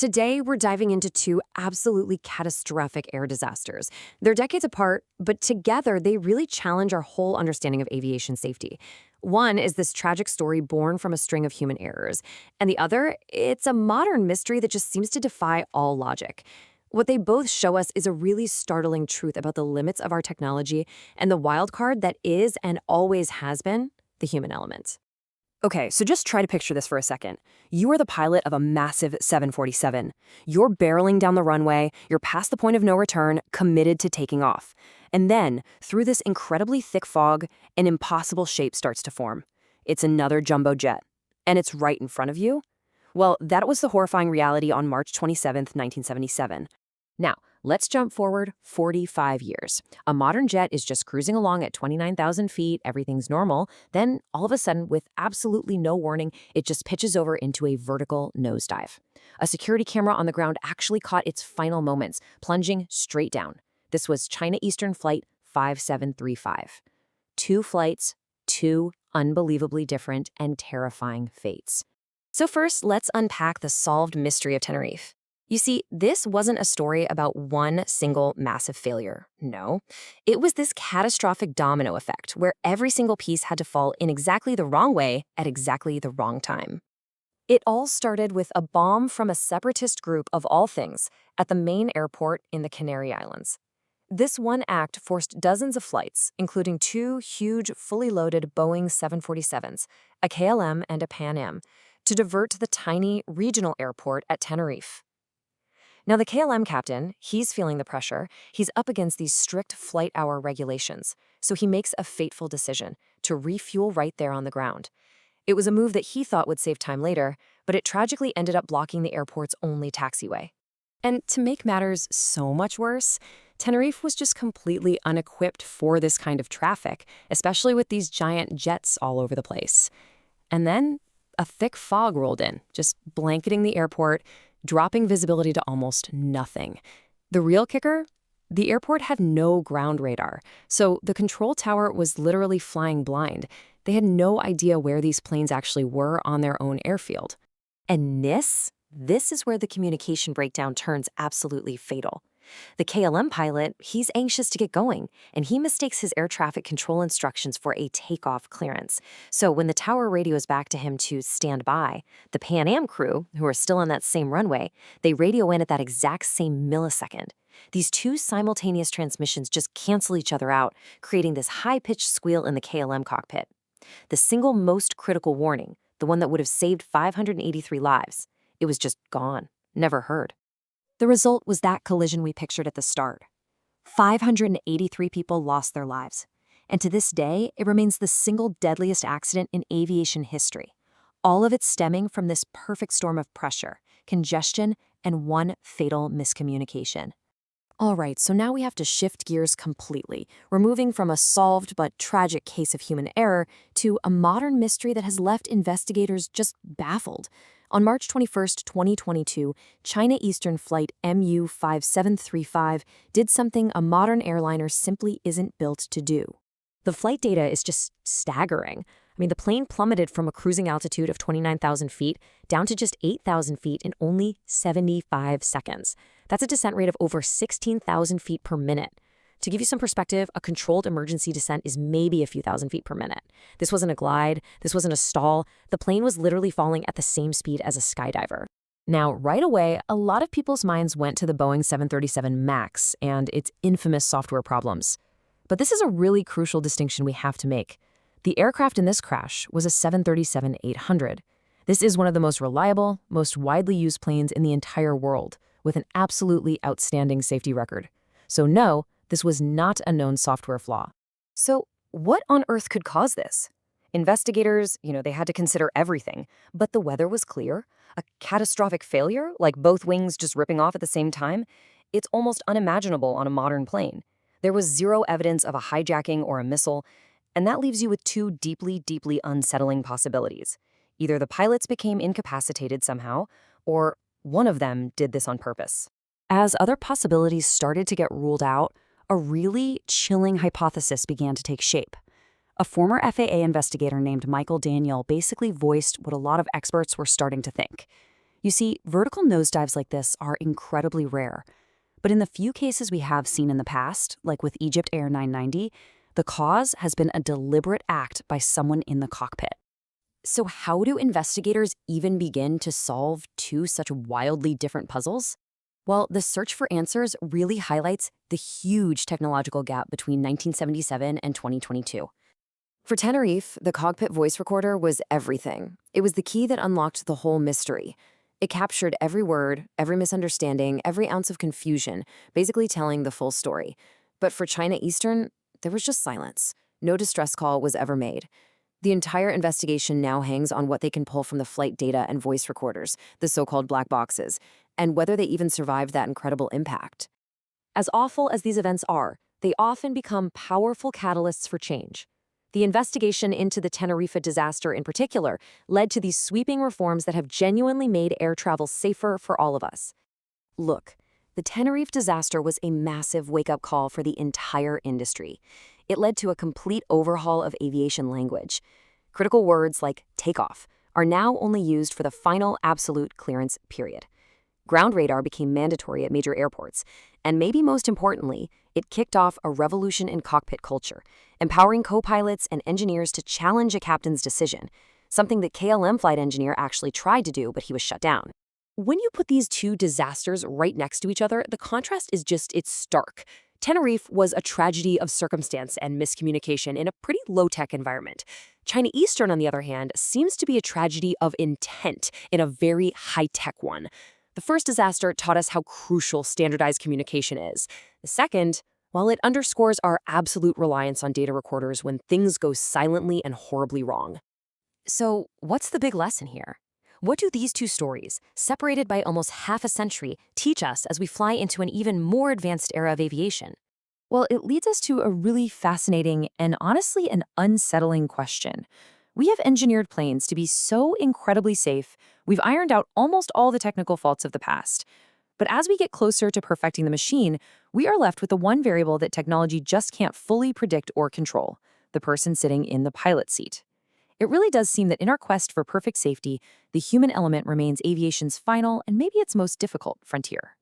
Today, we're diving into two absolutely catastrophic air disasters. They're decades apart, but together they really challenge our whole understanding of aviation safety. One is this tragic story born from a string of human errors, and the other, it's a modern mystery that just seems to defy all logic. What they both show us is a really startling truth about the limits of our technology and the wild card that is and always has been the human element. Okay, so just try to picture this for a second. You are the pilot of a massive 747. You're barreling down the runway, you're past the point of no return, committed to taking off. And then, through this incredibly thick fog, an impossible shape starts to form. It's another jumbo jet. And it's right in front of you? Well, that was the horrifying reality on March 27th, 1977. Now, let's jump forward 45 years. A modern jet is just cruising along at 29,000 feet, everything's normal. Then, all of a sudden, with absolutely no warning, it just pitches over into a vertical nosedive. A security camera on the ground actually caught its final moments, plunging straight down. This was China Eastern Flight 5735. Two flights, two unbelievably different and terrifying fates. So first, let's unpack the solved mystery of Tenerife. You see, this wasn't a story about one single massive failure. No, it was this catastrophic domino effect where every single piece had to fall in exactly the wrong way at exactly the wrong time. It all started with a bomb from a separatist group of all things at the main airport in the Canary Islands. This one act forced dozens of flights, including two huge, fully loaded Boeing 747s, a KLM and a Pan Am, to divert to the tiny regional airport at Tenerife. Now, the KLM captain, he's feeling the pressure. He's up against these strict flight hour regulations, so he makes a fateful decision to refuel right there on the ground. It was a move that he thought would save time later, but it tragically ended up blocking the airport's only taxiway. And to make matters so much worse, Tenerife was just completely unequipped for this kind of traffic, especially with these giant jets all over the place. And then a thick fog rolled in, just blanketing the airport, dropping visibility to almost nothing. The real kicker? The airport had no ground radar, so the control tower was literally flying blind. They had no idea where these planes actually were on their own airfield. And this is where the communication breakdown turns absolutely fatal. The KLM pilot, he's anxious to get going, and he mistakes his air traffic control instructions for a takeoff clearance. So when the tower radios back to him to stand by, the Pan Am crew, who are still on that same runway, they radio in at that exact same millisecond. These two simultaneous transmissions just cancel each other out, creating this high-pitched squeal in the KLM cockpit. The single most critical warning, the one that would have saved 583 lives, it was just gone, never heard. The result was that collision we pictured at the start. 583 people lost their lives. And to this day, it remains the single deadliest accident in aviation history. All of it stemming from this perfect storm of pressure, congestion, and one fatal miscommunication. All right, so now we have to shift gears completely. We're moving from a solved but tragic case of human error to a modern mystery that has left investigators just baffled. On March 21, 2022, China Eastern Flight MU5735 did something a modern airliner simply isn't built to do. The flight data is just staggering. The plane plummeted from a cruising altitude of 29,000 feet down to just 8,000 feet in only 75 seconds. That's a descent rate of over 16,000 feet per minute. To give you some perspective, a controlled emergency descent is maybe a few thousand feet per minute. This wasn't a glide, this wasn't a stall. The plane was literally falling at the same speed as a skydiver. Now, right away, a lot of people's minds went to the Boeing 737 MAX and its infamous software problems. But this is a really crucial distinction we have to make. The aircraft in this crash was a 737-800. This is one of the most reliable, most widely used planes in the entire world, with an absolutely outstanding safety record. So no, this was not a known software flaw. So what on earth could cause this? Investigators, they had to consider everything, but the weather was clear. A catastrophic failure, like both wings just ripping off at the same time, it's almost unimaginable on a modern plane. There was zero evidence of a hijacking or a missile, and that leaves you with two deeply, deeply unsettling possibilities. Either the pilots became incapacitated somehow, or one of them did this on purpose. As other possibilities started to get ruled out, a really chilling hypothesis began to take shape. A former FAA investigator named Michael Daniel basically voiced what a lot of experts were starting to think. You see, vertical nosedives like this are incredibly rare. But in the few cases we have seen in the past, like with Egypt Air 990, the cause has been a deliberate act by someone in the cockpit. So how do investigators even begin to solve two such wildly different puzzles? Well, the search for answers really highlights the huge technological gap between 1977 and 2022. For Tenerife, the cockpit voice recorder was everything. It was the key that unlocked the whole mystery. It captured every word, every misunderstanding, every ounce of confusion, basically telling the full story. But for China Eastern, there was just silence. No distress call was ever made. The entire investigation now hangs on what they can pull from the flight data and voice recorders, the so-called black boxes, and whether they even survived that incredible impact. As awful as these events are, they often become powerful catalysts for change. The investigation into the Tenerife disaster in particular led to these sweeping reforms that have genuinely made air travel safer for all of us. Look, the Tenerife disaster was a massive wake-up call for the entire industry. It led to a complete overhaul of aviation language. Critical words like takeoff are now only used for the final absolute clearance period. Ground radar became mandatory at major airports, and maybe most importantly, it kicked off a revolution in cockpit culture, empowering co-pilots and engineers to challenge a captain's decision, something that KLM flight engineer actually tried to do, but he was shut down. When you put these two disasters right next to each other, the contrast is it's stark. Tenerife was a tragedy of circumstance and miscommunication in a pretty low-tech environment. China Eastern, on the other hand, seems to be a tragedy of intent in a very high-tech one. The first disaster taught us how crucial standardized communication is. The second, while it underscores our absolute reliance on data recorders when things go silently and horribly wrong. So, what's the big lesson here? What do these two stories, separated by almost half a century, teach us as we fly into an even more advanced era of aviation? Well, it leads us to a really fascinating and honestly an unsettling question. We have engineered planes to be so incredibly safe, we've ironed out almost all the technical faults of the past. But as we get closer to perfecting the machine, we are left with the one variable that technology just can't fully predict or control: the person sitting in the pilot's seat. It really does seem that in our quest for perfect safety, the human element remains aviation's final and maybe its most difficult frontier.